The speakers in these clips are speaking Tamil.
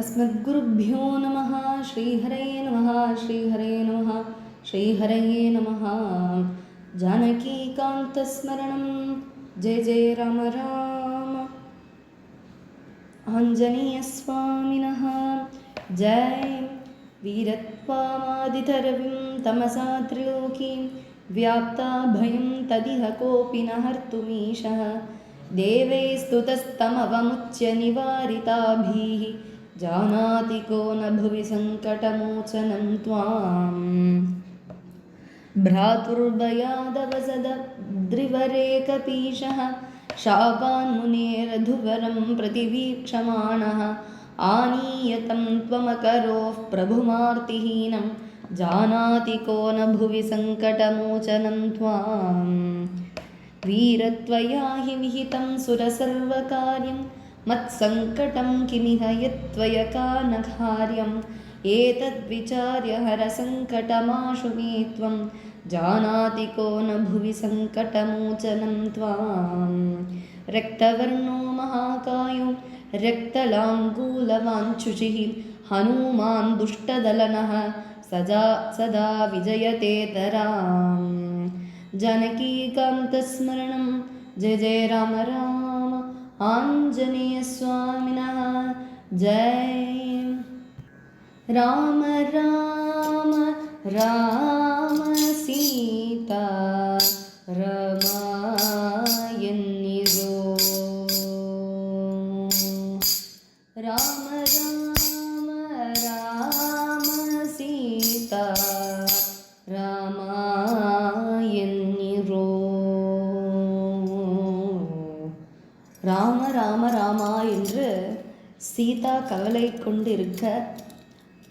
अस्मद्गुरुभ्यो नमः। श्रीहरये नमः। श्रीहरये नमः। श्रीहरये नमः। जानकीकान्तस्मरणं जय जय राम राम। आञ्जनेयस्वामिनः जय। वीरत्वामादितरविं तमसा त्रिलोकीं व्याप्ता भयं तदिह कोऽपि न हर्तुमीशः। देवै स्तुतस्तमवमुच्य निवारिताभिः जानाति को न भुवि सङ्कटमोचनं त्वाम्। भ्रातुर्भयादवसदद्रिवरेकपीशः शापान्मुनेरधुवरं प्रतिवीक्षमाणः आनीयतं त्वमकरोः प्रभुमार्तिहीनं जानाति को न भुवि सङ्कटमोचनं त्वाम्। वीरत्वया हि विहितं सुरसर्वकार्यं मत्सङ्कटं किमिह यत्त्वया न कार्यम्। एतद्विचार्य हरसङ्कटमाशु मे त्वं जानाति को न भुवि सङ्कटमोचनं त्वाम्। रक्तवर्णो महाकायो रक्तलाङ्गूलवाञ्छुषिः हनुमान् दुष्टदलनः सदा विजयते तराम्। जानकीकान्तस्मरणं जय जय राम राम। आञ्जनेयस्वामिनः जय। राम राम राम सीता रमायन्निरो। राम राम राम सीता रमायन्निरो। ராம ராம ராமா என்று சீதா கவலை கொண்டிருக்க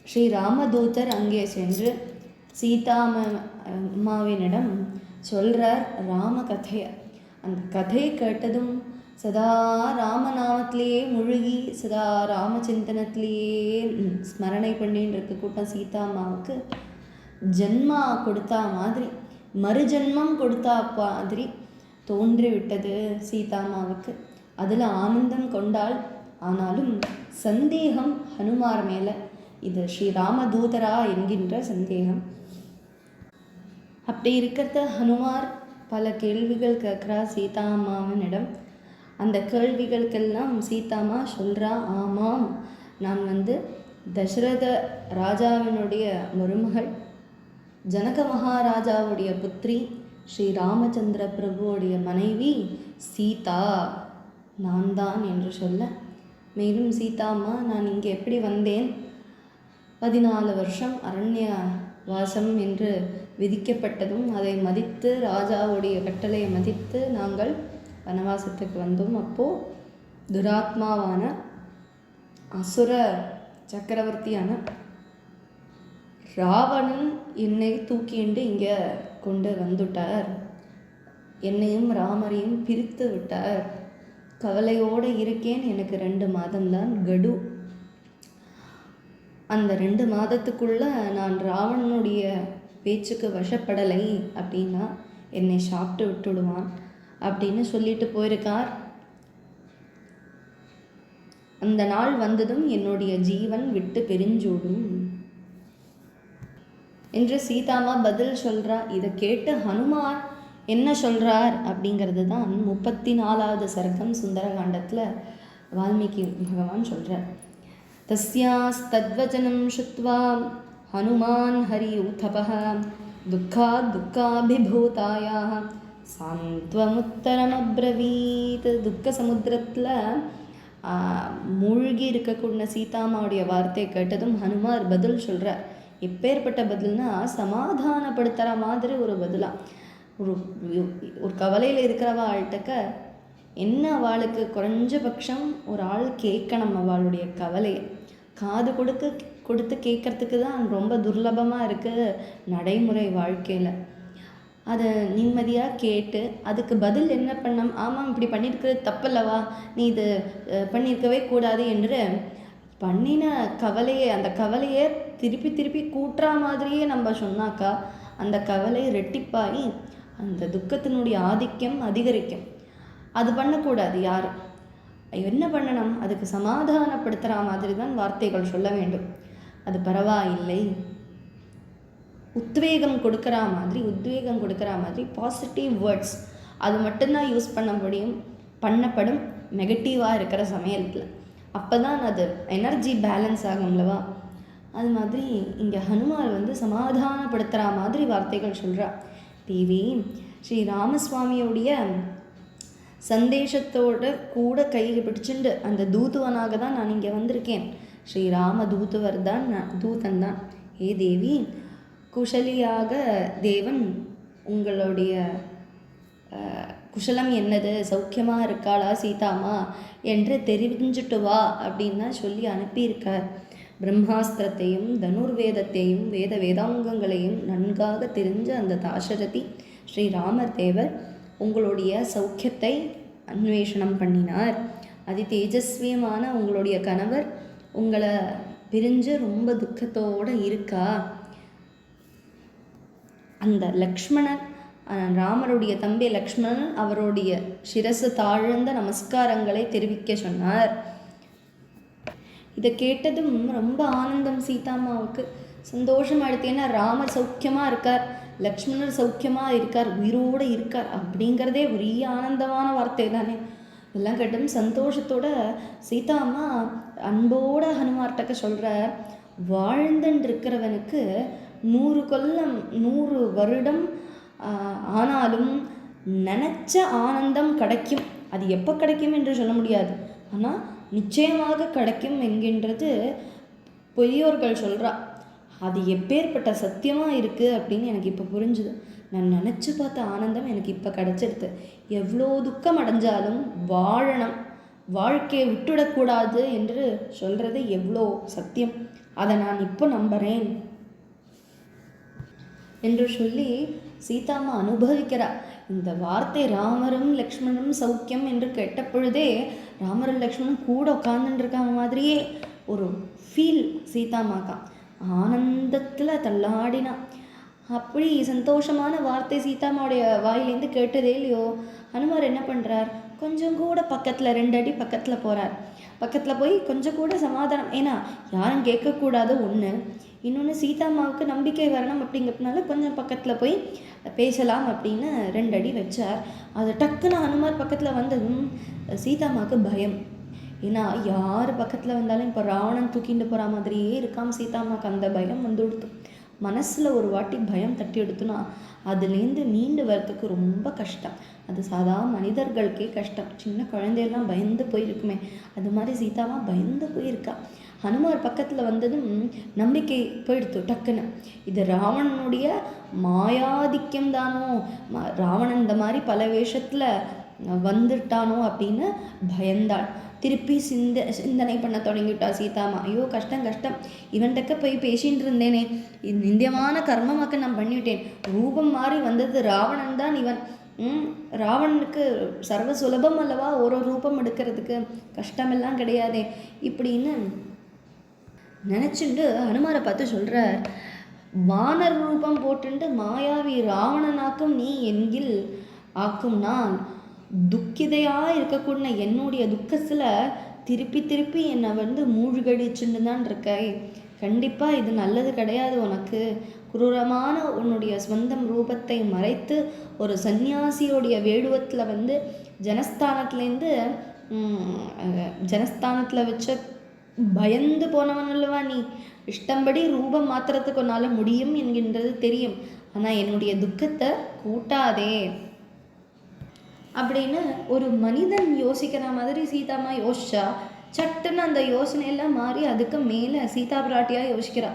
ஸ்ரீராமதூதர் அங்கே சென்று சீதா அம்மாவினிடம் சொல்கிறார் ராம கதையை. அந்த கதையை கேட்டதும் சதா ராமநாமத்திலேயே முழுகி சதா ராமச்சிந்தனத்திலேயே ஸ்மரணை பண்ணின்னு இருக்க கூட்டம் சீதா அம்மாவுக்கு ஜென்மா கொடுத்தா மாதிரி மறுஜென்மம் கொடுத்தா மாதிரி தோன்றிவிட்டது சீதா அம்மாவுக்கு. அதில் ஆனந்தம் கொண்டாள். ஆனாலும் சந்தேகம் ஹனுமார் மேலே. இது ஸ்ரீராமதூதரா என்கின்ற சந்தேகம். அப்படி இருக்கிறத ஹனுமார் பல கேள்விகள் கேட்குறா சீதா அம்மாவினிடம். அந்த கேள்விகளுக்கெல்லாம் சீதாம்மா சொல்கிறா, ஆமாம், நான் தசரத ராஜாவினுடைய மருமகள், ஜனக மகாராஜாவுடைய புத்திரி, ஸ்ரீ ராமச்சந்திர பிரபுவோடைய மனைவி சீதா நான் தான் என்று சொல்ல, மேலும் சீதாம்மா நான் இங்கே எப்படி வந்தேன், 14 வருஷம் அரண்ய வாசம் என்று விதிக்கப்பட்டதும் அதை மதித்து ராஜாவுடைய கட்டளையை மதித்து நாங்கள் வனவாசத்துக்கு வந்தோம். அப்போது துராத்மாவான அசுர சக்கரவர்த்தியான ராவணன் என்னை தூக்கிண்டு இங்கே கொண்டு வந்துட்டார். என்னையும் ராமரையும் பிரித்து விட்டார். கவலையோடு இருக்கேன். எனக்கு 2 மாதம்தான் கடு. அந்த 2 மாதத்துக்குள்ளே நான் ராவணனுடைய பேச்சுக்கு வசப்படலை அப்படின்னா என்னை சாப்பிட்டு விட்டுடுவான் அப்படின்னு சொல்லிட்டு போயிருக்கார். அந்த நாள் வந்ததும் என்னுடைய ஜீவன் விட்டு பெரிஞ்சோடும் என்று சீதாமா பதில் சொல்கிறா. இதை கேட்டு ஹனுமார் என்ன சொல்கிறார் அப்படிங்கிறது தான் 34வது சர்க்கம் சுந்தரகாண்டத்தில் வால்மீகி பகவான் சொல்கிறார். தஸ்யாஸ்தத்வச்சனம் ஸ்ருத்வா ஹனுமான் ஹரியூதபः துக்காபிபூதாயாः சாந்த்வமுத்தரமப்ரவீத். துக்க சமுத்திரத்தில் மூழ்கி இருக்கக்கூடிய சீதாமாவுடைய வார்த்தையை கேட்டதும் ஹனுமார் பதில் சொல்கிறார். எப்பேற்பட்ட பதில்னா சமாதானப்படுத்துகிற மாதிரி ஒரு பதிலாக. ஒரு கவலையில் இருக்கிறவா ஆள்கிட்டக்க என்ன அவளுக்கு குறைஞ்சபட்சம் ஒரு ஆள் கேட்கணும். அவளுடைய கவலையை காது கொடுத்து கேட்கறதுக்கு தான் ரொம்ப துர்லபமாக இருக்குது நடைமுறை வாழ்க்கையில். அதை நிம்மதியாக கேட்டு அதுக்கு பதில் என்ன பண்ணோம், ஆமாம் இப்படி பண்ணியிருக்கிறது தப்பல்லவா, நீ இது பண்ணியிருக்கவே கூடாது என்று பண்ணின கவலையை அந்த கவலையை திருப்பி கூட்டுற மாதிரியே நம்ம சொன்னாக்கா அந்த கவலை ரெட்டிப்பாகி அந்த துக்கத்தினுடைய ஆதிக்கம் அதிகரிக்கும். அது பண்ணக்கூடாது யாரும். என்ன பண்ணணும்? அதுக்கு சமாதானப்படுத்துகிற மாதிரி தான் வார்த்தைகள் சொல்ல வேண்டும். அது பரவாயில்லை, உத்வேகம் கொடுக்குற மாதிரி பாசிட்டிவ் வேர்ட்ஸ் அது மட்டும்தான் யூஸ் பண்ணப்படும் நெகட்டிவாக இருக்கிற சமயத்தில். அப்போ தான் அது எனர்ஜி பேலன்ஸ் ஆகும்லவா? அது மாதிரி இங்கே ஹனுமார் சமாதானப்படுத்துகிற மாதிரி வார்த்தைகள் சொல்கிறார். தேவி, ஸ்ரீ ராமசுவாமியோடைய சந்தேஷத்தோட கூட கை பிடிச்சுண்டு அந்த தூதுவனாக தான் நான் இங்கே வந்திருக்கேன். ஸ்ரீராம தூதன் தான். ஏ தேவி, குஷலியாக தேவன் உங்களுடைய குஷலம் என்னது, சௌக்கியமாக இருக்காளா சீதாமா என்று தெரிஞ்சுட்டு வா அப்படின்னு தான் சொல்லி அனுப்பியிருக்கார். பிரம்மாஸ்திரத்தையும் தனுர்வேதத்தையும் வேதாங்கங்களையும் நன்காக தெரிஞ்ச அந்த தாசரதி ஸ்ரீராமர் தேவர் உங்களுடைய சௌக்கியத்தை அன்வேஷணம் பண்ணினார். அதி தேஜஸ்வியமான உங்களுடைய கணவர் உங்களை பிரிஞ்சு ரொம்ப துக்கத்தோடு இருக்கா. அந்த லக்ஷ்மணன், ராமருடைய தம்பி லக்ஷ்மணன் அவருடைய சிரசு தாழ்ந்த நமஸ்காரங்களை தெரிவிக்க சொன்னார். இதை கேட்டதும் ரொம்ப ஆனந்தம் சீதாம்மாவுக்கு, சந்தோஷமாயிடுது. ஏன்னா ராமர் சௌக்கியமாக இருக்கார், லக்ஷ்மணர் சௌக்கியமாக இருக்கார், உயிரோடு இருக்கார் அப்படிங்கிறதே பெரிய ஆனந்தமான வார்த்தை தானே. இதெல்லாம் கேட்டதும் சந்தோஷத்தோட சீதாம்மா அன்போட ஹனுமார்ட்டக்க சொல்கிற, வாழ்ந்துன்னு இருக்கிறவனுக்கு 100 கொல்லம் 100 வருடம் ஆனாலும் நினச்ச ஆனந்தம் கிடைக்கும். அது எப்போ கிடைக்கும் என்று சொல்ல முடியாது, ஆனால் நிச்சயமாக கிடைக்கும் என்கின்றது பெரியோர்கள் சொல்கிறா. அது எப்பேற்பட்ட சத்தியமாக இருக்குது அப்படின்னு எனக்கு இப்போ புரிஞ்சுது. நான் நினச்சி பார்த்த ஆனந்தம் எனக்கு இப்போ கிடச்சிடுது. எவ்வளோ துக்கம் அடைஞ்சாலும் வாழணும், வாழ்க்கையை விட்டுவிடக்கூடாது என்று சொல்கிறது எவ்வளோ சத்தியம். அதை நான் இப்போ நம்புகிறேன் என்று சொல்லி சீதாம்மா அனுபவிக்கிறார். இந்த வார்த்தை ராமரும் லக்ஷ்மணனும் சௌக்கியம் என்று கேட்ட பொழுதே ராமரும் லக்ஷ்மணனும் கூட உட்கார்ந்துருக்காங்க மாதிரியே ஒரு ஃபீல் சீதாம்மாக்கா. ஆனந்தத்தில் தள்ளாடினா. அப்படி சந்தோஷமான வார்த்தை சீதாம்மாவுடைய வாயிலேருந்து கேட்டதே இல்லையோ. ஹனுமார் என்ன பண்ணுறார், கொஞ்சம் கூட பக்கத்தில் 2 அடி பக்கத்தில் போகிறார். பக்கத்தில் போய் கொஞ்சம் கூட சமாதானம், ஏன்னா யாரும் கேட்கக்கூடாது ஒன்று, இன்னொன்று சீதாம்மாவுக்கு நம்பிக்கை வரணும் அப்படிங்கிறதுனால கொஞ்சம் பக்கத்தில் போய் பேசலாம் அப்படின்னு 2 அடி வச்சார். அது டக்குன்னு ஹனுமார் பக்கத்தில் வந்ததும் சீதாம்மாவுக்கு பயம். ஏன்னா யார் பக்கத்தில் வந்தாலும் இப்போ ராவணன் தூக்கிட்டு போகிற மாதிரியே இருக்காம சீதாம்மாவுக்கு அந்த பயம் வந்துடுத்து. மனசில் ஒரு வாட்டி பயம் தட்டி எடுத்துனா அதுலேருந்து மீண்டு வரத்துக்கு ரொம்ப கஷ்டம். அது சாதாரண மனிதர்களுக்கே கஷ்டம். சின்ன குழந்தையெல்லாம் பயந்து போயிருக்குமே, அது மாதிரி சீதாமா பயந்து போயிருக்கா. ஹனுமார் பக்கத்தில் வந்ததும் நம்பிக்கை போயிடுத்து டக்குன்னு. இது ராவணனுடைய மாயாதிக்கம் தானோ, ராவணன் இந்த மாதிரி பல வேஷத்தில் வந்துட்டானோ அப்படின்னு பயந்தாள். திருப்பி சிந்தனை பண்ண தொடங்கிவிட்டா சீதாமா. ஐயோ கஷ்டம் கஷ்டம், இவன்கிட்ட போய் பேசின்னு இருந்தேனே, நிந்தியமான கர்மமாக்க நான் பண்ணிவிட்டேன். ரூபம் மாறி வந்தது ராவணன் தான் இவன். ராவணனுக்கு சர்வ சுலபம் அல்லவா ஒரு ரூபம் எடுக்கிறதுக்கு, கஷ்டமெல்லாம் கிடையாதே இப்படின்னு நினச்சிண்டு ஹனுமாரை பார்த்து சொல்கிற, வானர் ரூபம் போட்டுண்டு மாயாவி ராவணனாக்கும் நீ என்கில் ஆக்கும் நான் துக்கிதையாக இருக்கக்கூடிய என்னுடைய துக்கத்தில் திருப்பி என்னை மூழ்கடிச்சுன்னு தான் இருக்க. கண்டிப்பாக இது நல்லது கிடையாது உனக்கு. குரூரமான உன்னுடைய சொந்தம் ரூபத்தை மறைத்து ஒரு சன்னியாசியோடைய வேடுவத்தில் ஜனஸ்தானத்தில் வச்ச பயந்து போனவன் அல்லவா நீ. இஷ்டம்படி ரூபம் மாத்திரத்துக்கு உன்னால் முடியும் என்கின்றது தெரியும், ஆனால் என்னுடைய துக்கத்தை கூட்டாதே அப்படின்னு ஒரு மனிதன் யோசிக்கிற மாதிரி சீதாமா யோசிச்சா, சட்டுன்னு அந்த யோசனையெல்லாம் மாறி அதுக்கு மேலே சீதா பிராட்டியாக யோசிக்கிறா.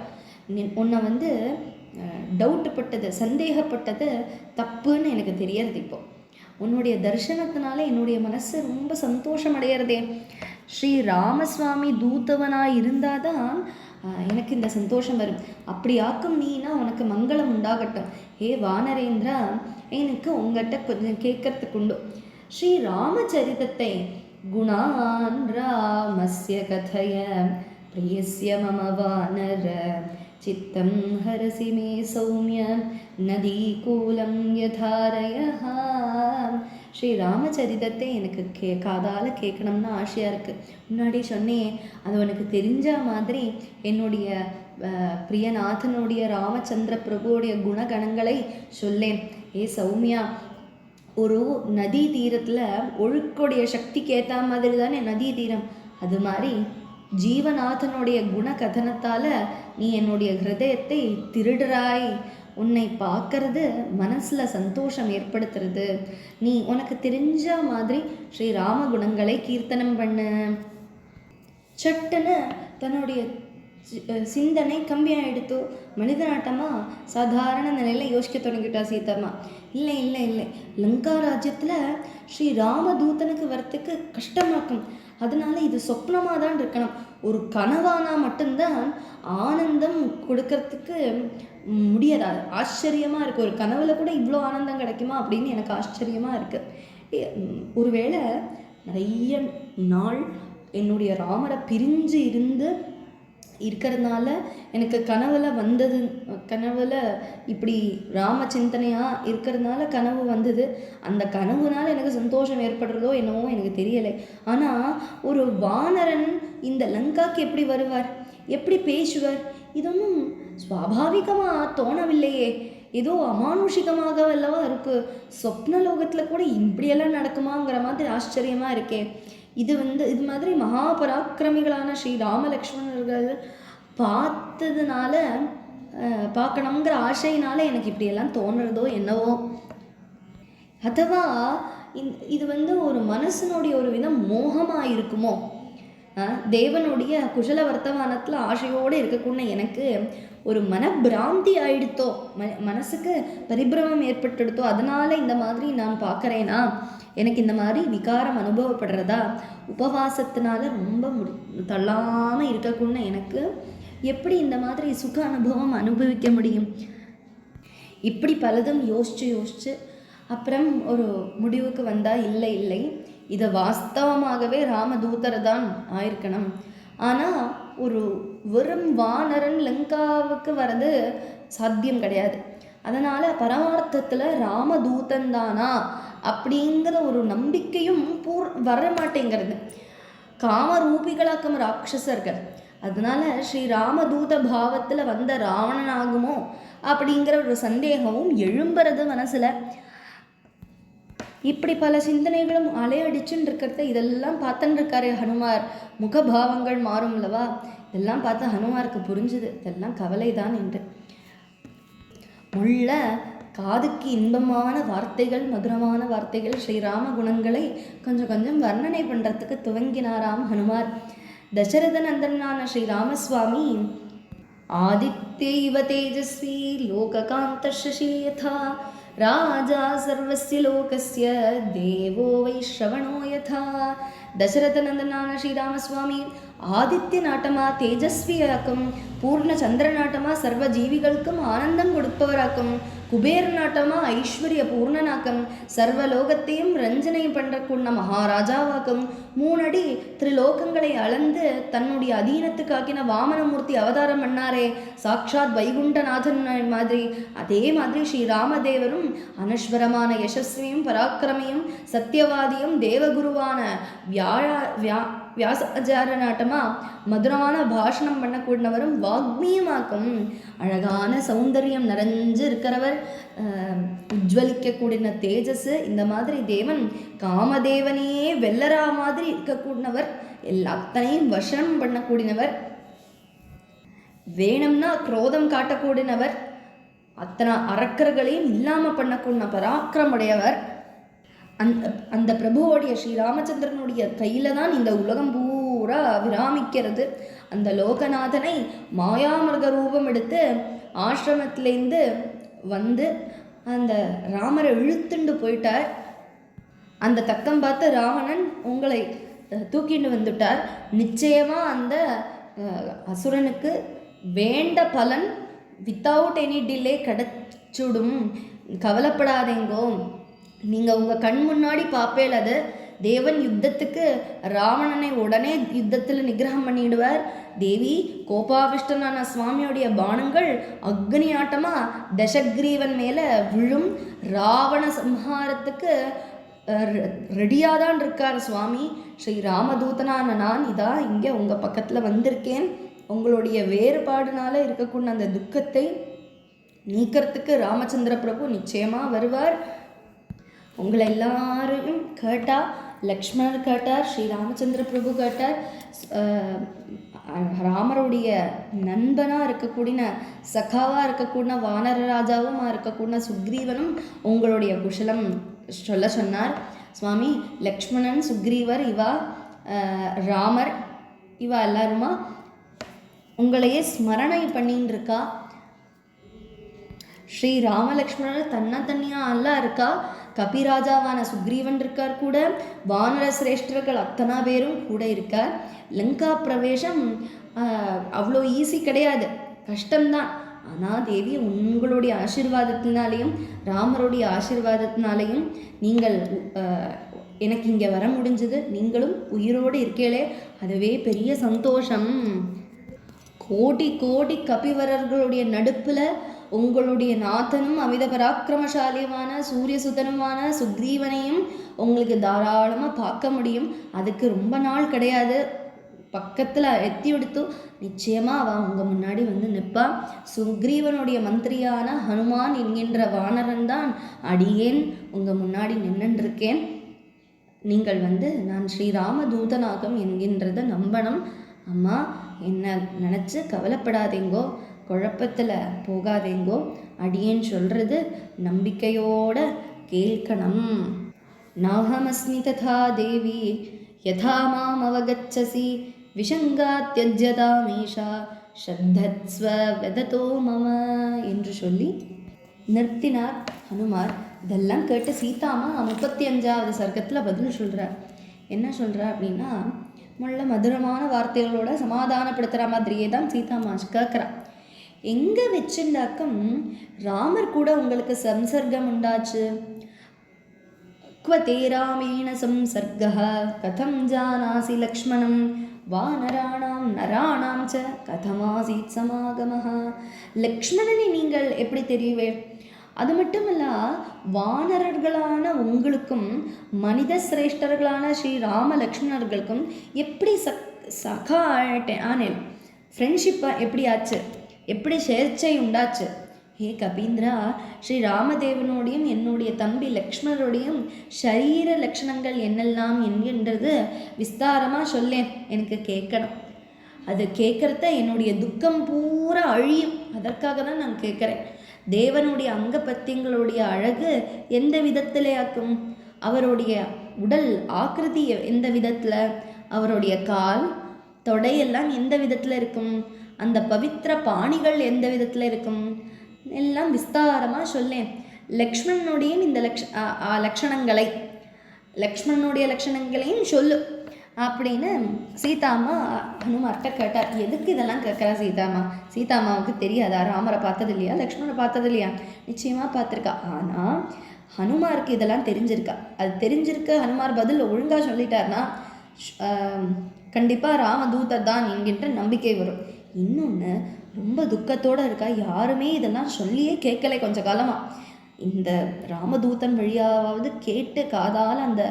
உன்னை டவுட்டுப்பட்டது, சந்தேகப்பட்டது தப்புன்னு எனக்கு தெரியறது. இப்போ உன்னுடைய தரிசனத்தினால என்னுடைய மனசு ரொம்ப சந்தோஷம் அடையிறதே. ஸ்ரீ ராமசுவாமி தூத்தவனாக இருந்தால் தான் எனக்கு இந்த சந்தோஷம் வரும். அப்படி ஆக்கும் நீனா உனக்கு மங்களம் உண்டாகட்டும். ஹே வானரேந்திரா, எனக்கு உங்கள்கிட்ட கொஞ்சம் கேட்கறதுக்கு உண்டு. ஸ்ரீ ராமச்சரிதத்தை குணான் ராமஸ்ய கதய பிரியஸ்ய மம வானர சித்தம் ஹரசி மே சௌமிய நதீகூலம் யதாரயः. ஸ்ரீ ராமச்சரிதத்தை எனக்கு காதால் கேட்கணும்னு ஆசையாக இருக்குது. முன்னாடி சொன்னேன், அது உனக்கு தெரிஞ்ச மாதிரி என்னுடைய பிரியநாதனுடைய ராமச்சந்திர பிரபுவோடைய குணகணங்களை சொல்லேன். ஏ சௌமியா, ஒரு நதி தீரத்தில் ஒழுக்குடைய சக்திக்கு ஏற்ற மாதிரி தானே நதி தீரம். அது மாதிரி ஜீவநாதனுடைய குண கதனத்தால் நீ என்னுடைய ஹிருதயத்தை திருடுறாய். உன்னை பார்க்கறது மனசில் சந்தோஷம் ஏற்படுத்துறது. நீ உனக்கு தெரிஞ்ச மாதிரி ஸ்ரீ ராம குணங்களை கீர்த்தனம் பண்ணு. சட்டுன்னு தன்னுடைய சிந்தனை கம்மியாகிடுத்து. மனிதனாட்டமாக சாதாரண நிலையில் யோசிக்க தொடங்கிட்டா சீதம்மா. இல்லை இல்லை இல்லை, லங்கா ராஜ்யத்தில் ஸ்ரீ ராமதூதனுக்கு வரத்துக்கு கஷ்டமாக்கும். அதனால இது சொப்னமாக தான் இருக்கணும். ஒரு கனவானா மட்டும்தான் ஆனந்தம் கொடுக்கறதுக்கு முடியாது. ஆச்சரியமாக இருக்குது. ஒரு கனவுல கூட இவ்வளோ ஆனந்தம் கிடைக்குமா அப்படின்னு எனக்கு ஆச்சரியமாக இருக்குது. ஒருவேளை நிறைய நாள் என்னுடைய ராமரை பிரிஞ்சு இருக்கிறதுனால எனக்கு கனவுல இப்படி ராம சிந்தனையாக இருக்கிறதுனால கனவு வந்தது. அந்த கனவுனால எனக்கு சந்தோஷம் ஏற்படுறதோ என்னவோ எனக்கு தெரியலை. ஆனால் ஒரு வானரன் இந்த லங்காக்கு எப்படி வருவார், எப்படி பேசுவார், இதொன்னும் சுவாபாவிகமாக தோணவில்லையே. ஏதோ அமானுஷிகமாக அல்லவா இருக்குது. சொப்னலோகத்தில் கூட இப்படியெல்லாம் நடக்குமாங்கிற மாதிரி ஆச்சரியமாக இருக்கே. இது மாதிரி மகாபராக்கிரமிகளான ஸ்ரீ ராமலக்ஷ்மணர்கள் பார்த்ததுனால, பார்க்கணுங்கிற ஆசையினால எனக்கு இப்படியெல்லாம் தோணுறதோ என்னவோ. அதுவா இது ஒரு மனசனுடைய ஒரு விதம் மோகமாக இருக்குமோ. தேவனுடைய குஷல வர்த்தமானத்தில் ஆசையோடு இருக்கக்கூடிய எனக்கு ஒரு மனப்பிராந்தி ஆயிடுத்தோ, மனசுக்கு பரிபிரமம் ஏற்பட்டுடுத்தோ, அதனால இந்த மாதிரி நான் பார்க்குறேன்னா எனக்கு இந்த மாதிரி விகாரம் அனுபவப்படுறதா. உபவாசத்தினால ரொம்ப தள்ளாமல் இருக்கக்கூடிய எனக்கு எப்படி இந்த மாதிரி சுக அனுபவம் அனுபவிக்க முடியும்? இப்படி பலதும் யோசிச்சு அப்புறம் ஒரு முடிவுக்கு வந்தால், இல்லை இது வாஸ்தவமாகவே ராமதூதர் தான் ஆயிருக்கணும். ஆனால் ஒரு வெறும் வானரன் லங்காவுக்கு வர்றது சாத்தியம் கிடையாது. அதனால் பரமார்த்தத்தில் ராமதூதன் தானா அப்படிங்கிற ஒரு நம்பிக்கையும் வர மாட்டேங்கிறது. காமரூபிகளாக்கும் ராட்சசர்கள். அதனால ஸ்ரீ ராமதூத பாவத்தில் வந்த ராவணனாகுமோ அப்படிங்கிற ஒரு சந்தேகமும் எழும்புறது மனசில். இப்படி பல சிந்தனைகளும் அலையடிச்சுன்னு இருக்கிறத இதெல்லாம் பார்த்துன்னு இருக்காரு ஹனுமார். முகபாவங்கள் மாறும் அல்லவா, இதெல்லாம் பார்த்து ஹனுமாருக்கு புரிஞ்சுது இதெல்லாம் கவலை தான் என்று. முள்ள காதுக்கு இன்பமான வார்த்தைகள், மதுரமான வார்த்தைகள், ஸ்ரீராம குணங்களை கொஞ்சம் கொஞ்சம் வர்ணனை பண்ணுறதுக்கு துவங்கினாராம் ஹனுமார். தசரத நந்தனான ஸ்ரீராமசுவாமி ஆதித்யைவ தேஜஸ்வி லோககாந்தர்ஷசி யதா ராஜா சர்வஸ்ய லோகஸ்ய தேவோ வைஷ்ரவணோ யதா. தசரத நந்தனான ஸ்ரீராமசுவாமி ஆதித்ய நாட்டமா தேஜஸ்வியாக்கும், பூர்ண சந்திர நாட்டமா சர்வ ஜீவிகளுக்கும் ஆனந்தம் கொடுப்பவராக்கும், குபேர் நாட்டமா ஐஸ்வர்ய பூர்ணனாக்கும், சர்வலோகத்தையும் ரஞ்சனை பண்ணுறக்குள்ள மகாராஜாவாக்கும், 3 அடி திரிலோகங்களை அளந்து தன்னுடைய அதீனத்துக்காக்கின வாமனமூர்த்தி அவதாரம் பண்ணாரே சாக்ஷாத் வைகுண்டநாதன் மாதிரி, அதே மாதிரி ஸ்ரீராமதேவரும் அனஸ்வரமான யசஸ்வியும் பராக்கிரமியும் சத்தியவாதியும் தேவகுருவான வியாசாச்சார நாட்டமா மதுரமான பாஷணம் பண்ணக்கூடியவரும் வாக்மியமாக்கும், அழகான சௌந்தரியம் நிறைஞ்சு இருக்கிறவர், உஜ்வலிக்கக்கூடிய தேஜஸ். இந்த மாதிரி தேவன் காமதேவனையே வெல்லரா மாதிரி இருக்கக்கூடியவர், எல்லாத்தனையும் வசனம் பண்ணக்கூடியவர், வேணும்னா குரோதம் காட்டக்கூடியவர், அத்தனை அரக்கர்களையும் இல்லாமல் பண்ணக்கூடிய பராக்கிரமுடையவர். அந்த பிரபுவோடைய ஸ்ரீராமச்சந்திரனுடைய கையில் தான் இந்த உலகம் பூரா விராமிக்கிறது. அந்த லோகநாதனை மாயாமிருக ரூபம் எடுத்து ஆசிரமத்திலேருந்து வந்து அந்த ராமரை இழுத்துண்டு போயிட்டார். அந்த தக்கம் பார்த்து ராவணன் உங்களை தூக்கிட்டு வந்துட்டார். நிச்சயமாக அந்த அசுரனுக்கு வேண்ட பலன் வித்தவுட் எனி டிலே கிடைச்சுடும், கவலைப்படாதேங்கோ. நீங்கள் உங்கள் கண் முன்னாடி பார்ப்பேல் அது. தேவன் யுத்தத்துக்கு ராவணனை உடனே யுத்தத்தில் நிகிரகம் பண்ணிடுவார். தேவி கோபாவிஷ்டனான சுவாமியோடைய பானங்கள் அக்னி ஆட்டமாக தசக்ரீவன் மேலே விழும். ராவண சம்ஹாரத்துக்கு ரெடியாக தான் இருக்கார் சுவாமி. ஸ்ரீ ராமதூதனான நான் இதா இங்கே உங்கள் பக்கத்தில் வந்திருக்கேன். உங்களுடைய வேறுபாடுனால இருக்கக்கூடிய அந்த துக்கத்தை நீக்கிறதுக்கு ராமச்சந்திர பிரபு நிச்சயமாக வருவார். உங்களை எல்லாரையும் கேட்டால் லக்ஷ்மணர் கேட்டார், ஸ்ரீ ராமச்சந்திர பிரபு கேட்டார், ராமருடைய நண்பனாக இருக்கக்கூடிய சகாவாக இருக்கக்கூடிய வானரராஜாவும் இருக்கக்கூடிய சுக்ரீவனும் உங்களுடைய குஷலம் சொல்ல சொன்னார். சுவாமி லக்ஷ்மணன் சுக்ரீவர் இவா ராமர் இவா எல்லாருமா உங்களையே ஸ்மரணை பண்ணின்னு இருக்கா. ஸ்ரீ ராமலக்ஷ்மணர் தன்னியாக எல்லாம் இருக்கா. கபிராஜாவான சுக்ரீவன் இருக்கார் கூட, வானர சிரேஷ்டர்கள் அத்தனை பேரும் கூட இருக்கார். லங்கா பிரவேசம் அவ்வளோ ஈஸி கிடையாது, கஷ்டம்தான். ஆனால் தேவி உங்களுடைய ஆசீர்வாதத்தினாலேயும் ராமருடைய ஆசீர்வாதத்தினாலேயும் நீங்கள் எனக்கு இங்கே வர முடிஞ்சது. நீங்களும் உயிரோடு இருக்கீங்களே, அதுவே பெரிய சந்தோஷம். கோடி கோடி கபிவரர்களுடைய நடுப்பில் உங்களுடைய நாதனும் அமித பராக்கிரமசாலியுமான சூரியசுதனுமான சுக்ரீவனையும் உங்களுக்கு தாராளமாக பார்க்க முடியும். அதுக்கு ரொம்ப நாள் கிடையாது, பக்கத்தில் எத்தி எடுத்து நிச்சயமாக அவன் உங்கள் முன்னாடி வந்து நிற்பான். சுக்ரீவனுடைய மந்திரியான ஹனுமான் என்கின்ற வானரன் தான் அடியேன் உங்கள் முன்னாடி நின்றுருக்கேன். நீங்கள் வந்து நான் ஸ்ரீராமதூதனாகம் என்கின்றத நம்பணும். அம்மா என்ன நினச்சி கவலைப்படாதீங்கோ, குழப்பத்தில் போகாதேங்கோ. அடியேன்னு சொல்கிறது நம்பிக்கையோட கேட்கணும். நாஹமஸ்மி ததா தேவி யதா மாம் அவகச்சசி விஷங்கா தியஜ்யதாமேஷா ஸ்ரத்தத்ஸ்வ வெததோ மம என்று சொல்லி நிறுத்தினார் ஹனுமார். இதெல்லாம் கேட்டு சீதாமா 35வது சர்க்கத்தில் பதில் சொல்கிறார். என்ன சொல்கிறார் அப்படின்னா, முள்ள மதுரமான வார்த்தைகளோட சமாதானப்படுத்துகிற மாதிரியே தான் சீதாமா கேட்குறா. எங்கே வச்சுண்டாக்கம் ராமர் கூட உங்களுக்கு சம்சர்க்கம் உண்டாச்சு? क्वते रामेण संसर्गः कथं जानासि लक्ष्मणं वानराणां नराणां च कथमासीत् समागमः. லக்ஷ்மணனை நீங்கள் எப்படி தெரியுவே? அது மட்டுமல்ல, வானரர்களான உங்களுக்கும் மனித சிரேஷ்டர்களான ஸ்ரீ ராம லக்ஷ்மணர்களுக்கும் எப்படி சகா ஆனேன்? ஃப்ரெண்ட்ஷிப்பாக எப்படி ஆச்சு? எப்படி சேர்ச்சை உண்டாச்சு? ஹே கபீந்திரா, ஸ்ரீ ராமதேவனோடையும் என்னுடைய தம்பி லக்ஷ்மணரோடையும் சரீர லட்சணங்கள் என்னெல்லாம் என்கின்றது விஸ்தாரமாக சொல்லேன், எனக்கு கேட்கணும். அது கேட்குறத என்னுடைய துக்கம் பூரா அழியும், அதற்காக தான் நான் கேட்குறேன். தேவனுடைய அங்கப்பத்தியங்களுடைய அழகு எந்த விதத்தில் ஆக்கும்? அவருடைய உடல் ஆக்கிருதி எந்த விதத்தில்? அவருடைய கால் தொடையெல்லாம் எந்த விதத்தில் இருக்கும்? அந்த பவித்திர பாணிகள் எந்த விதத்தில் இருக்கும்? எல்லாம் விஸ்தாரமாக சொல்லேன். லக்ஷ்மணனுடைய இந்த லக்ஷ்மணனுடைய லட்சணங்களையும் சொல்லு அப்படின்னு சீதாமா ஹனுமார்கிட்ட கேட்டார். எதுக்கு இதெல்லாம் கேட்குறா சீதாமா? சீதாமாவுக்கு தெரியாதா? ராமரை பார்த்தது இல்லையா? லக்ஷ்மணரை பார்த்தது இல்லையா? நிச்சயமாக பார்த்துருக்கா. ஆனால் ஹனுமாருக்கு இதெல்லாம் தெரிஞ்சிருக்கா. அது தெரிஞ்சிருக்க ஹனுமார் பதில் ஒழுங்காக சொல்லிட்டார்னா கண்டிப்பாக ராமதூதர் தான் என்கின்ற நம்பிக்கை வரும். இன்னொன்று, ரொம்ப துக்கத்தோடு இருக்கா. யாருமே இதெல்லாம் சொல்லியே கேட்கலை கொஞ்ச காலமாக. இந்த ராமதூதன் வழியாவது கேட்டு காதால் அந்த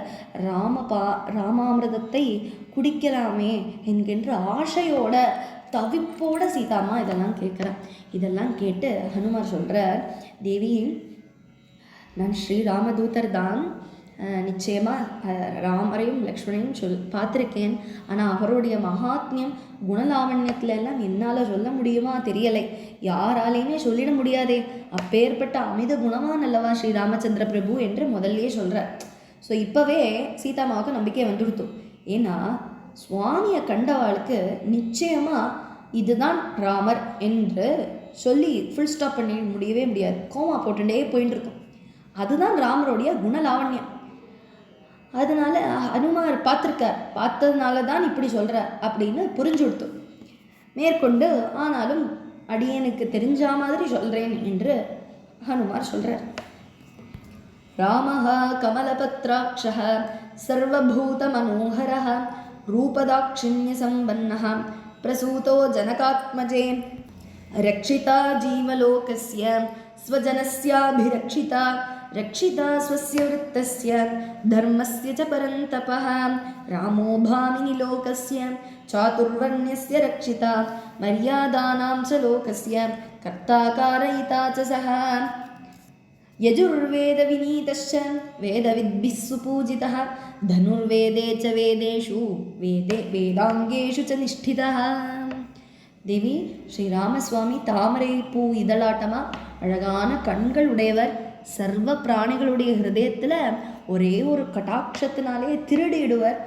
ராமாமிரதத்தை குடிக்கலாமே என்கின்ற ஆசையோட தவிப்போட சீதாமா இதெல்லாம் கேட்குறேன். இதெல்லாம் கேட்டு ஹனுமார் சொல்கிறார், தேவி நான் ஸ்ரீ ராமதூதர் தான், நிச்சயமாக ராமரையும் லக்ஷ்மணையும் பார்த்துருக்கேன். ஆனால் அவருடைய மகாத்மியம் குணலாவண்யத்துல எல்லாம் என்னால் சொல்ல முடியுமா தெரியலை, யாராலையுமே சொல்லிட முடியாதே. அப்பேற்பட்ட அமித குணமான் அல்லவா ஸ்ரீ ராமச்சந்திர பிரபு என்று முதல்லையே சொல்கிறார். ஸோ இப்போவே சீதாமாவுக்கு நம்பிக்கை வந்துடுத்து. ஏன்னா சுவாமியை கண்டவாளுக்கு நிச்சயமாக இதுதான் ராமர் என்று சொல்லி ஃபுல் ஸ்டாப் பண்ணி முடியவே முடியாது. கோமா போட்டுட்டே போயின்னு இருக்கும். அதுதான் ராமருடைய குணலாவண்யம். அதனால ஹனுமார் பார்த்துருக்கார், பார்த்ததுனால தான் இப்படி சொல்கிறார் அப்படின்னு புரிஞ்சு கொடுத்து மேற்கொண்டு ஆனாலும் அடியனுக்கு தெரிஞ்ச மாதிரி சொல்கிறேன் என்று ஹனுமார் சொல்கிறார். ராமஹ கமலபத்ராட்சஹ சர்வபூத மனோஹரஹ ரூபதாட்சிண்ய சம்பன்னஹ பிரசூதோ ஜனகாத்மஜே ரக்ஷிதா ஜீவலோகஸ்ய ஸ்வஜனஸ்யாபிரக்ஷிதா रक्षिता स्वस्य वृत्तस्य धर्मस्य च परन्तपः रामो भामिनि लोकस्य चातुर्वर्ण्यस्य रक्षिता मर्यादानां च लोकस्य कर्ता कारयिता च सः यजुर्वेदविनीतश्च वेदविद्भिः सुपूजितः धनुर्वेदे च वेदेषु वेदांगेषु च निष्ठितः. தேவி ஸ்ரீராமசுவாமி தாமரை பூ இதழாட்டமா அழகான கண்கள் உடையவர். சர்வ பிராணிகளுடைய ஹிருதயத்தில் ஒரே ஒரு கடாட்சத்தினாலே திருடிடுவர்.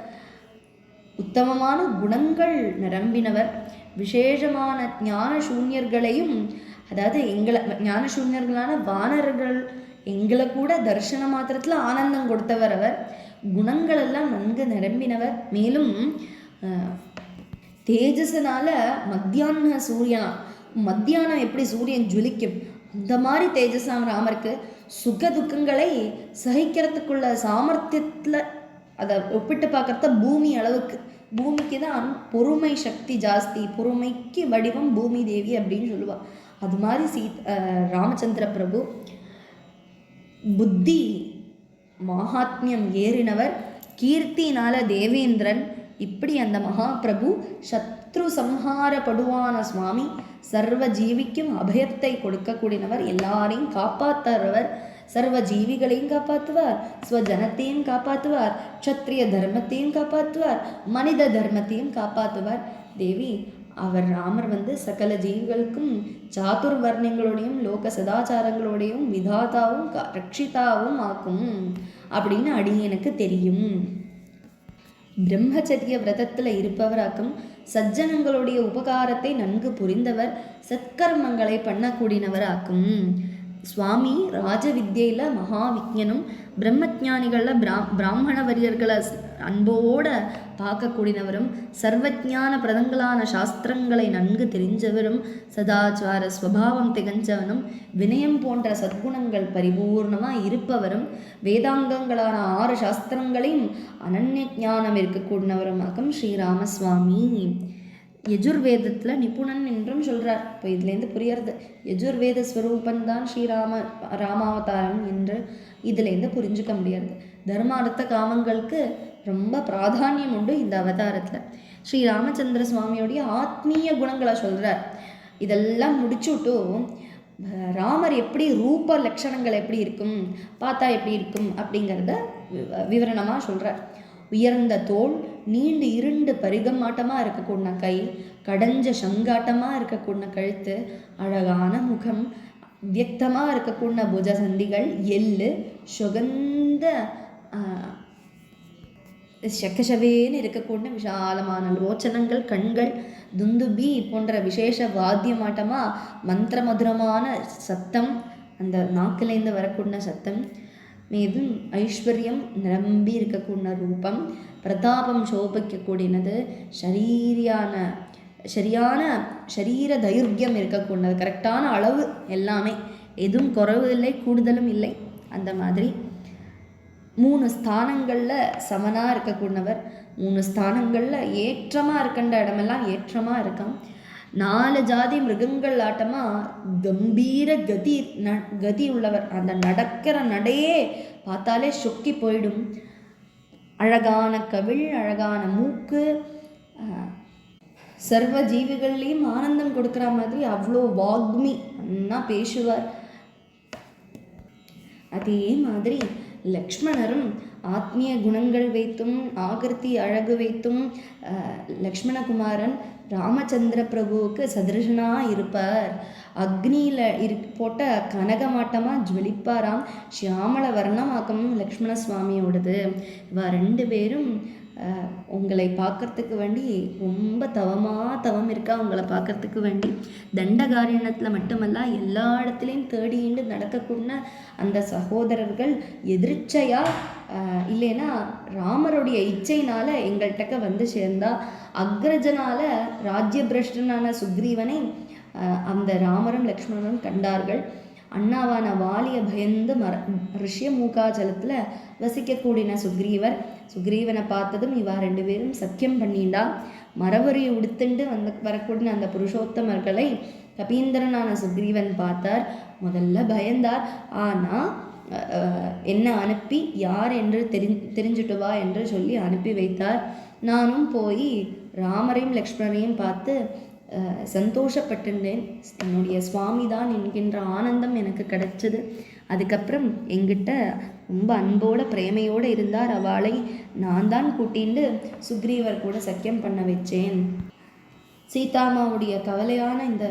உத்தமமான குணங்கள் நிரம்பினவர். விசேஷமான ஞான சூன்யர்களையும், அதாவது ஞான சூன்யர்களான வானர்கள் எங்களை கூட தரிசன மாத்திரத்தில் ஆனந்தம் கொடுத்தவர் அவர். குணங்கள் எல்லாம் நன்கு நிரம்பினவர். மேலும் தேஜஸ்னால மத்தியான சூரியனா, மத்தியானம் எப்படி சூரியன் ஜொலிக்கும் அந்த மாதிரி தேஜஸாம் ராமருக்கு. சுக துக்கங்களை சகிக்கிறதுக்குள்ள சாமர்த்தியத்தில் அதை ஒப்பிட்டு பார்க்குறத பூமி அளவுக்கு. பூமிக்கு தான் பொறுமை சக்தி ஜாஸ்தி, பொறுமைக்கு வடிவம் பூமி தேவி அப்படின்னு சொல்லுவாள். அது மாதிரி ராமச்சந்திர பிரபு புத்தி மகாத்மியம் ஏறினவர். கீர்த்தினால தேவேந்திரன். இப்படி அந்த மகாபிரபு சத்ரு சம்ஹாரப்படுவான சுவாமி. சர்வ ஜீவிக்கும் அபயத்தை கொடுக்கக்கூடியவர், எல்லாரையும் காப்பாற்றுறவர். சர்வ ஜீவிகளையும் காப்பாற்றுவார், ஸ்வஜனத்தையும் காப்பாற்றுவார், க்ஷத்ரிய தர்மத்தையும் காப்பாற்றுவார், மனித தர்மத்தையும் காப்பாற்றுவார். தேவி அவர் ராமர் சகல ஜீவிகளுக்கும் சாதுர்வர்ணங்களோடையும் லோக சதாச்சாரங்களோடையும் விதாதாவும் ரட்சிதாவும் ஆக்கும் அப்படின்னு அடியனுக்கு தெரியும். பிரம்மச்சரிய விரதத்தில் இருப்பவராக்கும் சஜ்ஜனங்களுடைய உபகாரத்தை நன்கு புரிந்தவர், சத்கர்மங்களை பண்ணக்கூடியவராக்கும். சுவாமி ராஜவித்யில மகாவிஜ்ஞனும், பிரம்மஜானிகளில் பிராமண வரியர்களை அன்போட பார்க்கக்கூடியவரும், சர்வஜான பிரதங்களான சாஸ்திரங்களை நன்கு தெரிஞ்சவரும், சதாச்சார ஸ்வபாவம் திகஞ்சவனும், வினயம் போன்ற சத்குணங்கள் பரிபூர்ணமாக இருப்பவரும், வேதாங்கங்களான 6 சாஸ்திரங்களையும் அனன்ய ஞானம் இருக்கக்கூடியவருமாக்கும் ஸ்ரீராமசுவாமி. யஜுர்வேதத்தில் நிபுணன் என்றும் சொல்கிறார். இப்போ இதுலேருந்து புரியறது யஜுர்வேத ஸ்வரூபந்தான் ராமாவதாரம் என்று இதுலேருந்து புரிஞ்சுக்க முடியாது. தர்மார்த்த காமங்களுக்கு ரொம்ப பிராதானியம் உண்டு இந்த அவதாரத்தில். ஸ்ரீ ராமச்சந்திர சுவாமியோடைய ஆத்மீய குணங்களை சொல்கிறார். இதெல்லாம் முடிச்சுட்டு ராமர் எப்படி ரூப லட்சணங்கள் எப்படி இருக்கும், பார்த்தா எப்படி இருக்கும் அப்படிங்கிறத விவரணமாக சொல்கிறார். உயர்ந்த தோல், நீண்டு 2 பரிகமாட்டமாக இருக்கக்கூடிய கை, கடைஞ்ச சங்காட்டமாக இருக்கக்கூடிய கழுத்து, அழகான முகம், வியக்தமாக இருக்கக்கூடிய புஜசந்திகள், எள்ளு சுகந்த சக்கசவேன்னு இருக்கக்கூடிய விஷாலமான லோச்சனங்கள், கண்கள், துந்துபி போன்ற விசேஷ வாத்தியமாட்டமாக மந்திரமதுரமான சத்தம், அந்த நாக்கிலேருந்து வரக்கூடிய சத்தம், மேலும் ஐஸ்வர்யம் நிரம்பி இருக்கக்கூடிய ரூபம், பிரதாபம் சோபிக்கக்கூடியது, சரியான சரீர தைரியம் இருக்கக்கூடியது, கரெக்டான அளவு, எல்லாமே எதுவும் குறைவு இல்லை கூடுதலும் இல்லை. அந்த மாதிரி 3 ஸ்தானங்களில் சமனாக இருக்கக்கூடியவர், 3 ஸ்தானங்களில் ஏற்றமாக இருக்கின்ற இடமெல்லாம் ஏற்றமாக இருக்கான். 4 ஜாதி மிருகங்கள் ஆட்டமாக கம்பீர கதி உள்ளவர். அந்த நடக்கிற நடையே பார்த்தாலே சொக்கி போயிடும். அழகான கவிழ், அழகான மூக்கு, சர்வ ஜீவிகள்லேயும் ஆனந்தம் கொடுக்குற மாதிரி அவ்வளோ வாக்மி அண்ணா பேசுவார். அதே மாதிரி லக்ஷ்மணரும் ஆத்மீய குணங்கள் வைத்தும் ஆகிருத்தி அழகு வைத்தும் லக்ஷ்மணகுமாரன் ராமச்சந்திர பிரபுவுக்கு சதிருஷனாக இருப்பார். அக்னியில் போட்ட கனகமாட்டமாக ஜுவலிப்பாராம். ஷியாமள வர்ணமாக்கம் லக்ஷ்மண சுவாமியோடது. இவ 2 பேரும் உங்களை பார்க்கறதுக்கு வேண்டி ரொம்ப தவம் இருக்கா. உங்களை பார்க்கறதுக்கு வேண்டி தண்டகாரியணத்தில் மட்டுமல்ல எல்லா இடத்துலையும் தேடிண்டு நடக்கக்கூடிய அந்த சகோதரர்கள் எதிர்ச்சையாக இல்லைன்னா ராமருடைய இச்சையினால் எங்கள்கிட்ட சேர்ந்தா. அக்ரஜனால் ராஜ்யபிரஷ்டனான சுக்ரீவனை அந்த ராமரும் லக்ஷ்மணனும் கண்டார்கள். அண்ணாவான வாலிய பயந்து ரிஷ்ய மூகாச்சலத்தில் வசிக்கக்கூடிய சுக்ரீவனை பார்த்ததும் இவா 2 பேரும் சத்தியம் பண்ணிண்டா. மரவரியை உடுத்துண்டு வரக்கூடிய அந்த புருஷோத்தமர்களை கபீந்திரனான சுக்ரீவன் பார்த்தார். முதல்ல பயந்தார். ஆனால் என்ன அனுப்பி யார் என்று தெரிஞ்சுட்டு வா என்று சொல்லி அனுப்பி வைத்தார். நானும் போய் ராமரையும் லக்ஷ்மணரையும் பார்த்து சந்தோஷப்பட்டிருந்தேன். என்னுடைய சுவாமி தான் என்கின்ற ஆனந்தம் எனக்கு கிடைச்சது. அதுக்கப்புறம் எங்கிட்ட ரொம்ப அன்போட பிரேமையோடு இருந்தார். அவளை நான் தான் கூட்டிண்டு சுக்ரீவர் கூட சக்கியம் பண்ண வச்சேன். சீதாமாவுடைய கவலையான இந்த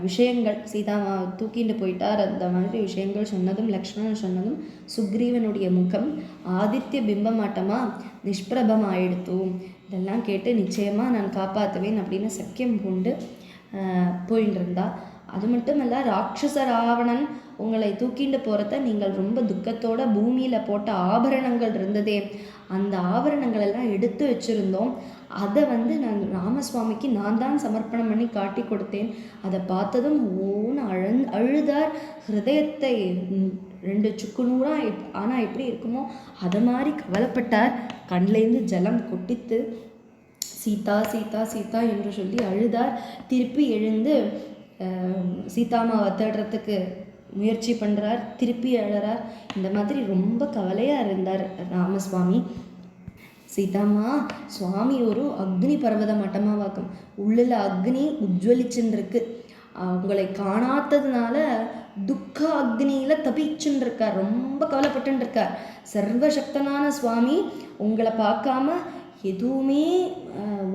விஷயங்கள், சீதாமா தூக்கிட்டு போயிட்டார், அந்த மாதிரி விஷயங்கள் சொன்னதும் லக்ஷ்மணன் சொன்னதும் சுக்ரீவனுடைய முகம் ஆதித்ய பிம்பமாட்டமாக நிஷ்பிரபமாயிடுத்தோம். இதெல்லாம் கேட்டு நிச்சயமாக நான் காப்பாற்றுவேன் அப்படின்னு சக்கியம் பூண்டு போயின்னு இருந்தா. அது மட்டும் இல்லை, ராட்சச ராவணன் உங்களை தூக்கிண்டு போகிறத நீங்கள் ரொம்ப துக்கத்தோட பூமியில் போட்ட ஆபரணங்கள் இருந்ததே, அந்த ஆபரணங்கள் எல்லாம் எடுத்து வச்சுருந்தோம். அதை நான் ராமசுவாமிக்கு நான் தான் சமர்ப்பணம் பண்ணி காட்டி கொடுத்தேன். அதை பார்த்ததும் ஓன்னு அழுதார். ஹிருதயத்தை 2 சுக்கு நூறாக ஆனால் எப்படி இருக்குமோ அது மாதிரி கவலைப்பட்டார். கண்லேருந்து ஜலம் கொட்டித்து சீதா சீதா சீதா என்று சொல்லி அழுதார். திருப்பி எழுந்து சீதாமாவை தேடுறதுக்கு முயற்சி பண்ணுறார். திருப்பி அழறார். இந்த மாதிரி ரொம்ப கவலையாக இருந்தார் ராமசுவாமி. சீதாமா, சுவாமி ஒரு அக்னி பர்வத மட்டமாக வாக்கும், உள்ளில் அக்னி உஜ்வலிச்சுன்னு இருக்கு. உங்களை காணாததுனால துக்க அக்னியில் தப்பிச்சுன்னு இருக்கார். ரொம்ப கவலைப்பட்டுன்னு இருக்கார். சர்வசக்தனான சுவாமி உங்களை பார்க்காம எதுவுமே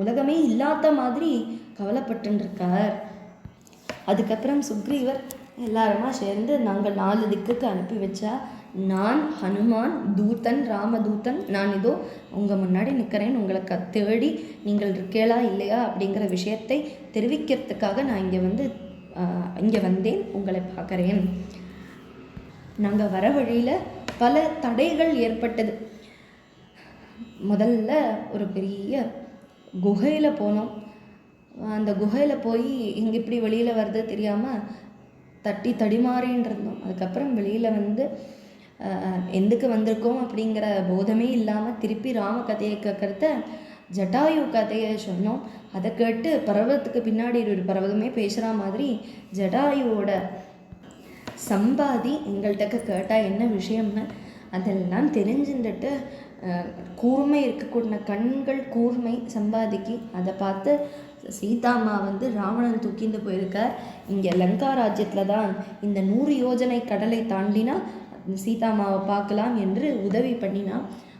உலகமே இல்லாத மாதிரி கவலைப்பட்டுன்னு இருக்கார். அதுக்கப்புறம் சுக்ரீவர் எல்லாருமா சேர்ந்து நாங்கள் 4 திக்குக்கு அனுப்பி வச்சா, நான் ஹனுமான் தூதன் ராமதூதன், நான் இதோ உங்கள் முன்னாடி நிற்கிறேன், உங்களை தேடி நீங்கள் இருக்கேளா இல்லையா அப்படிங்கிற விஷயத்தை தெரிவிக்கிறதுக்காக நான் இங்கே வந்தேன், உங்களை பார்க்குறேன். நாங்கள் வர வழியில் பல தடைகள் ஏற்பட்டது. முதல்ல ஒரு பெரிய குகையில் போனோம். அந்த குகையில் போய் இங்கே இப்படி வெளியில் வர்றது தெரியாமல் தட்டி தடிமாறின்னு இருந்தோம். அதுக்கப்புறம் வெளியில் எந்துக்கு வந்திருக்கோம் அப்படிங்கிற போதமே இல்லாமல் திருப்பி ராம கதையை கேட்குறத ஜட்டாயு கதையை சொன்னோம். அதை கேட்டு பர்வதத்துக்கு பின்னாடி ஒரு பர்வதமே பேசுகிற மாதிரி ஜட்டாயுவோட சம்பாதி எங்கள்கிட்ட கேட்டால் என்ன விஷயம்னு அதெல்லாம் தெரிஞ்சுட்டு கூர்மை இருக்கக்கூடிய கண்கள் கூர்மை சம்பாதிக்கு. அதை பார்த்து சீதாமா ராவணன் தூக்கிட்டு போயிருக்கார். இங்கே லங்கா ராஜ்யத்தில் தான் இந்த 100 யோஜனை கடலை தாண்டினா சீதாமாவை பார்க்கலாம் என்று உதவி பண்ணினா.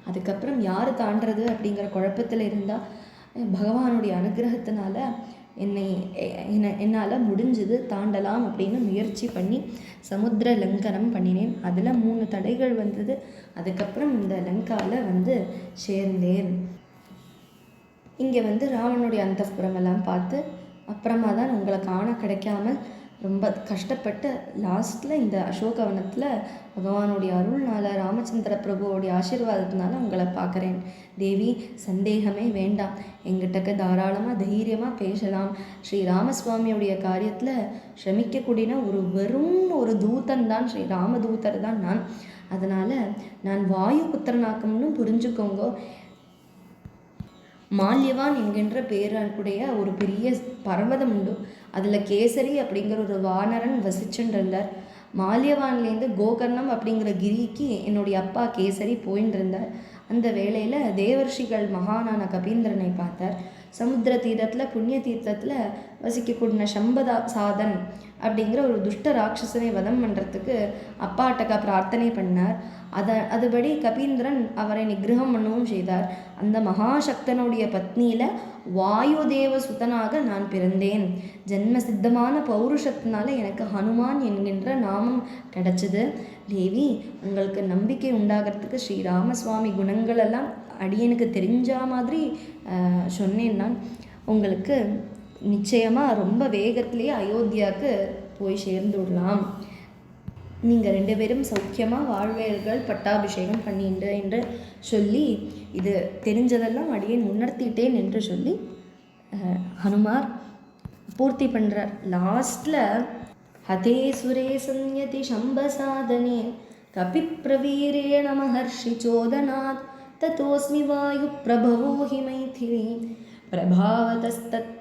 அதுக்கப்புறம் யார் தாண்டுறது அப்படிங்கிற குழப்பத்தில் இருந்தால் பகவானுடைய அனுகிரகத்தினால என்னால் முடிஞ்சது தாண்டலாம் அப்படின்னு முயற்சி பண்ணி சமுத்திர லங்கனம் பண்ணினேன். அதில் 3 தடைகள் வந்தது. அதுக்கப்புறம் இந்த லங்காவில் சேர்ந்தேன். இங்கே ராவனுடைய அந்தப்புறமெல்லாம் பார்த்து அப்புறமா தான் உங்களை காண கிடைக்காமல் ரொம்ப கஷ்டப்பட்டு லாஸ்ட்டில் இந்த அசோகவனத்தில் பகவானுடைய அருள்னால ராமச்சந்திர பிரபுவோடைய ஆசீர்வாதத்தினால உங்களை பார்க்குறேன். தேவி, சந்தேகமே வேண்டாம், எங்கிட்டக்க தாராளமாக தைரியமாக பேசலாம். ஸ்ரீ ராமசுவாமியுடைய காரியத்தில் ஸ்ரமிக்கக்கூடிய வெறும் ஒரு தூதன் தான், ஸ்ரீ ராமதூதர் தான் நான். அதனால் நான் வாயு புத்திரனாக்கம்னு புரிஞ்சுக்கோங்க. மால்யவான் என்கின்ற பேருடைய ஒரு பெரிய பர்வதம் உண்டு. அதில் கேசரி அப்படிங்கிற ஒரு வானரன் வசிச்சுட்டு இருந்தார். மால்யவான்லேருந்து கோகர்ணம் அப்படிங்கிற கிரிக்கு என்னுடைய அப்பா கேசரி போயின்னு இருந்தார். அந்த வேளையில் தேவர்ஷிகள் மகானான கபீந்திரனை பார்த்தார். சமுத்திர தீரத்தில் புண்ணிய தீர்த்தத்தில் வசிக்கக்கூடிய சாதன் அப்படிங்கிற ஒரு துஷ்ட ராட்சசனை வதம் பண்ணுறதுக்கு அப்பாட்டக்கா பிரார்த்தனை பண்ணார். அதுபடி கபீந்திரன் அவரை நிகிரகம் பண்ணவும் செய்தார். அந்த மகாசக்தனுடைய பத்னியில் வாயுதேவ சுதனாக நான் பிறந்தேன். ஜென்ம சித்தமான பௌருஷத்தினால எனக்கு ஹனுமான் என்கின்ற நாமம் கிடைச்சது. தேவி, உங்களுக்கு நம்பிக்கை உண்டாகிறதுக்கு ஸ்ரீராமசுவாமி குணங்களெல்லாம் அடியனுக்கு தெரிஞ்ச மாதிரி சொன்னேன். நான் உங்களுக்கு நிச்சயமாக ரொம்ப வேகத்திலேயே அயோத்தியாவுக்கு போய் சேர்ந்து விடலாம். நீங்கள் 2 பேரும் சௌக்கியமாக வாழ்வீர்கள், பட்டாபிஷேகம் பண்ணிண்டு என்று சொல்லி இது தெரிஞ்சதெல்லாம் அடியேன் உணர்த்திட்டேன் என்று சொல்லி ஹனுமார் பூர்த்தி பண்ணுறார். லாஸ்ட்டில் ஹதே சுரே சந்யதி சம்பசாதனே கபி பிரவீரேண மஹர்ஷி சோதனாத் ததோஸ்மி வாயு பிரபவோ ஹி மைதிலி பிரபாவதஸ்தத்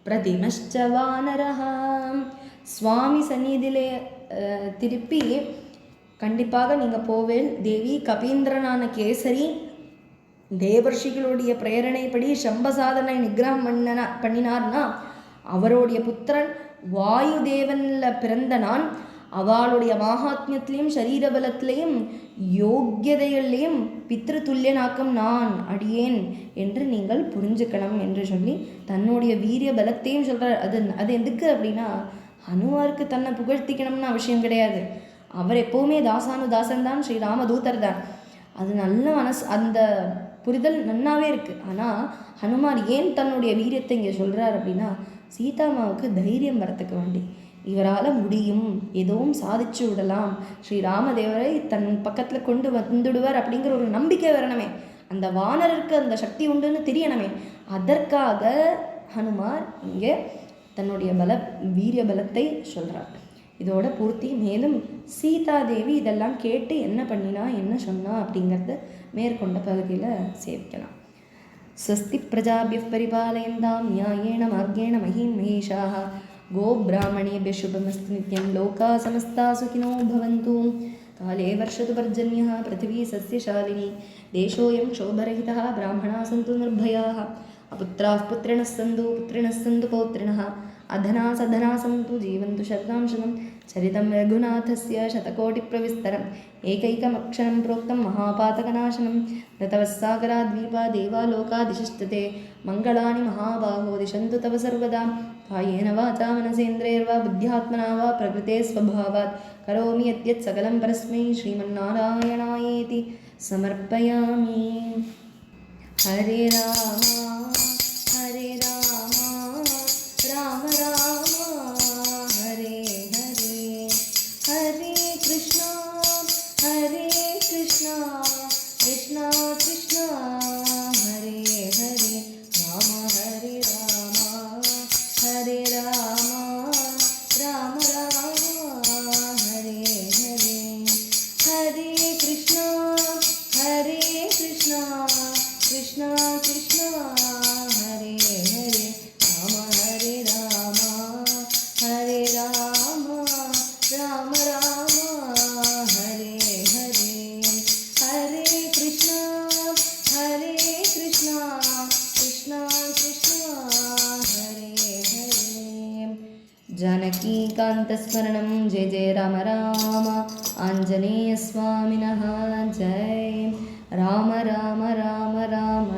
பிரதிமஷ்ச வானரஹ. சுவாமி சந்நிதியிலே திருப்பி கண்டிப்பாக நீங்கள் போவேல் தேவி. கபீந்திரனான கேசரி தேவர்ஷிகளுடைய பிரேரணைப்படி சம்பசாதனை நிகிரகம் பண்ணினார்னா அவருடைய புத்திரன் வாயு தேவனில் பிறந்த நான் அவளுடைய மகாத்மியத்திலையும் சரீர பலத்திலையும் யோக்கியதையிலையும் பித்ருதுல்யனாக்கம் நான் அடியேன் என்று நீங்கள் புரிஞ்சுக்கணும் என்று சொல்லி தன்னுடைய வீரிய பலத்தையும் சொல்கிறார். அது எதுக்கு அப்படின்னா, ஹனுமாருக்கு தன்னை புகழ்த்திக்கணும்னு அவசியம் கிடையாது. அவர் எப்போவுமே தாசானுதாசன் தான், ஸ்ரீராமதூதர் தான். அது நல்ல அந்த புரிதல் நன்னாவே இருக்குது. ஆனால் ஹனுமார் ஏன் தன்னுடைய வீரியத்தை இங்கே சொல்கிறார் அப்படின்னா, சீதாமாவுக்கு தைரியம் வரத்துக்கு வேண்டி, இவரால் முடியும், எதுவும் சாதிச்சு விடலாம், ஸ்ரீராமதேவரை தன் பக்கத்தில் கொண்டு வந்துடுவார் அப்படிங்கிற ஒரு நம்பிக்கை வரணுமே, அந்த வானருக்கு அந்த சக்தி உண்டுன்னு தெரியணுமே, அதற்காக ஹனுமார் இங்கே தன்னுடைய வீரிய பலத்தை சொல்கிறார். இதோட பூர்த்தி. மேலும் சீதாதேவி இதெல்லாம் கேட்டு என்ன பண்ணினா என்ன சொன்னா அப்படிங்கிறத மேற்கொண்ட பகுதியில் சேவிக்கலாம். ஸ்வஸ்தி பிரஜாபிய பரிபாலயந்தாம் நியாயேன மார்கேண மஹீம் மஹேஷாः गोब्राह्मणेभ्यः शुभमस्तु नित्यं लोकाः समस्ताः सुखिनो भवन्तु. काले वर्षतु पर्जन्यः पृथिवी सस्यशालिनी देशोऽयं क्षोभरहितः ब्राह्मणाः सन्तु निर्भयाः अपुत्राः पुत्रिणः सन्तु पौत्रिणः अधना सधना सन्तु जीवन्तु शतां शतं चरितं रघुनाथस्य शतकोटिप्रविस्तरम् एकैकमक्षरं प्रोक्तं महापातकनाशनं ऋतवस्सागराद्वीपा देवालोकादिशिष्टते मङ्गलानि महाबाहो दिशन्तु तव सर्वदा कायेन वाचा मनसेन्द्रियैर्वा बुद्ध्यात्मना वा प्रकृते स्वभावात् करोमि यद्यत् सकलं परस्मै श्रीमन्नारायणायेति समर्पयामि. हरे राम राम राम हरे हरे, हरे कृष्णा कृष्णा कृष्णा हरे हरे, राम हरे राम राम राम हरे हरे, हरे कृष्णा कृष्णा कृष्णा हरे हरे, राम हरे राम राम राम हरे हरे, हरे कृष्णा कृष्णा कृष्णा हरे हरे. जानकीकान्तस्मरणं जय जय राम राम आञ्जनेयस्वामिनः जय. राम राम राम राम